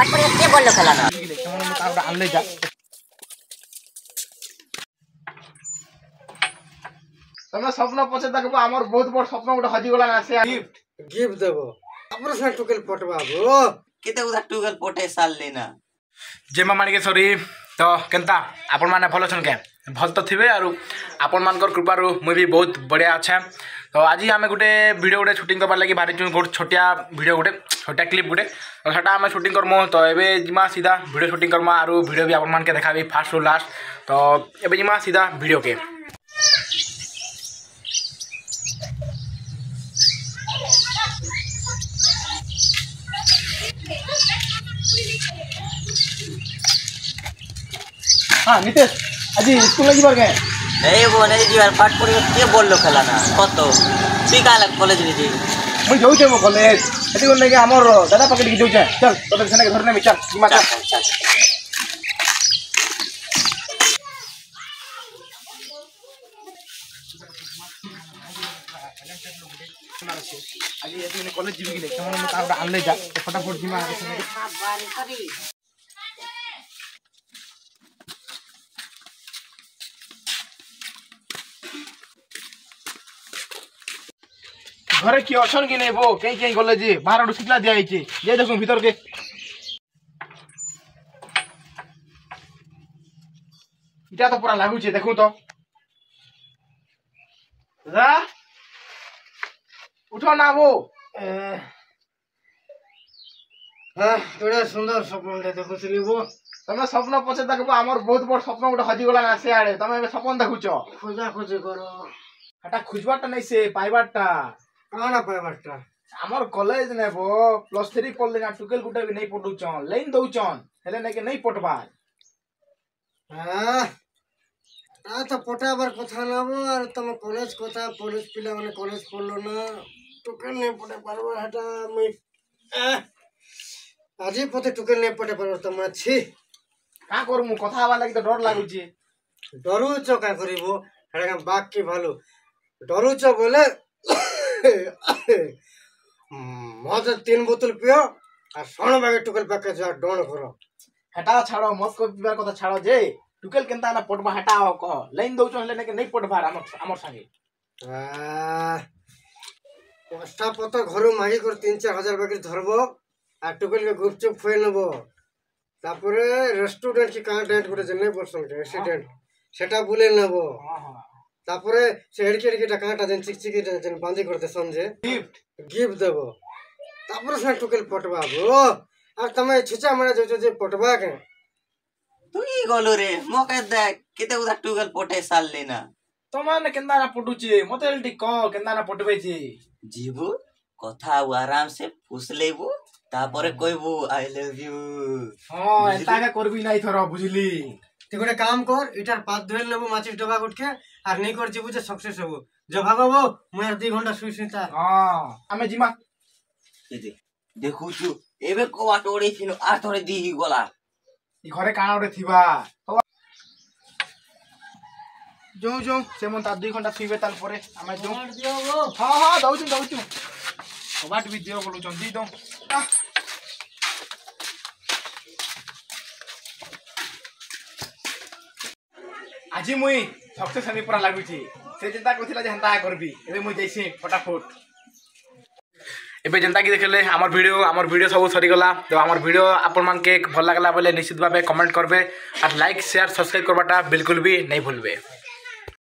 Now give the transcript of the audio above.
পাট করে কে বললো খেলা না আনলে যা তুমি স্বপ্ন পছে দেখবো আমার বহুত বড় স্বপ্ন গোটে হজিগলা না সে গিফট গিফট দেব তারপরে সে টুকেল পটবাবো কেতে উদা টুগেল পটে সারলি না জয় মা মাଣିକେশ্বରୀ তো কেনতা আপন মানে ভাল অছন কে ভাল তো থিবে আর আপন মানকর কৃপারু মুই भी बहुत बढ़िया আছে তো আজি আমি গোটে ভিডিও গোটে শুটিং করবার লাগি বাহারিছু গোটে ছোটিয়া ভিডিও গোটে ছোটিয়া ক্লিপ গোটে তো সেটা আমি শুটিং করমু তো এবে জিমা সিধা ভিডিও শুটিং করমা আর ভিডিও भी আপন মানকে দেখাবি ফার্স্ট টু লাস্ট তো এবে জিমা সিধা ভিডিও के हाँ नितेश आज स्कूल में जीवार गए नहीं वो नहीं जीवार पाट করে কে বললো খেলা না কত তুই কাল কলেজ নিজি मुझे जाऊ छे वो कॉलेज एती कोन लेके हमर दादा पकड़ के जाऊ छे चल तो सेना के धरने में चल जीमा चल आज एती ने कॉलेज जीवी गेले तमन मत आउडा आनले जा फटाफट जीमा बारे करी घरे की अछन कि नहीं वो कहीं कहीं गले जी बाहर शिखला दिया ये देखो भीतर के इटा तो पूरा लागू छे देखू तो रा उठो ना वो बड़ा सुंदर स्वप्न देखुली वो तमे स्वप्न पछे देखबो हमर बहुत बड़ स्वप्न गोटे हजी गला ना से आड़े तमे स्वप्न देखुचो खोजा खोजी करो हटा खुजबाटा नहीं से पाइबाटा काना पाइबाटा हमर कॉलेज ने वो +3 पढ़ले ना टुकेल गुटा भी नहीं पढुचन लाइन दउचन हेले नहीं के नहीं पटबार आ तो पटाबर कथा ना वो और तुम कॉलेज कथा कॉलेज पिला माने कॉलेज पढ़लो ना टुकेल नहीं पटे पारबो हटा मैं आजी पते टुकेल नहीं पटे पारबो तुम छी का करमु कथा हवा लागि तो डर लागुची डरुच का करिवो हेडा बाग की भालू डरुच बोले मत 3 बोतल पियो और सोन बागे टुकेल पैकेज डोन करो हटा छाड़ो मत को पिबार कथा छाड़ो जे टुकेल केनता ना पटबा हटा कह लाइन दउचन हेले नहीं के नहीं पटबार हमर संगे पस्ता पता घर मागी कर 3-4 हजार बागे धरबो आ टुकेल के गुपचुप फुए नबो तापरे रेस्टोरेंट की का डेट गोटे जने परसन के रेसिडेंट सेटा बुले नबो तापरे से हेडकी काटा जन चिकचिकी जन बांधी करते समझे गिफ्ट देबो तापरे से टुकेल पटबाबो आ तमे छिचा माने जो जे पटबा के তুই গলো রে মকে দেখ কেতে উদা টুগেল পটে সারলি না তোমানে কেন্দা না পটুচি মতে এলটি ক কেন্দা না পটবেছি जीबू कथा आराम से पूछ लेबू तापरे कहबू आई लव यू हां एता के करबी नाही थरो बुझली ते गोटे काम कर इटार पात धोइल लेबू माछी डबा गुटके आर नहीं कर जीबू जे सक्सेस होबू जो भागबो मैं 2 घंटा सुइसिता हां हमें जिमा देखू छु एबे कोवा टोड़ी फिनो आ थोड़े दी गला ई घरे काना ओटे थिबा जो जो से मन ता 2 घंटा थिबे ताल परे हमें जो दियो वो हां हां दउछु बाट भी दियो बोलु चंदी दो আজি मुई सक्सेस हनी पूरा लागु छी से चिंता करथिला जे हंता करबी एबे मुई जैसे फटाफट एबे जनता की देखले हमर वीडियो सब सरी गला तो हमर वीडियो आपन मान के भल लागला बोले निश्चित भाबे कमेंट करबे और लाइक शेयर सब्सक्राइब करबाटा बिल्कुल भी नहीं भूलबे।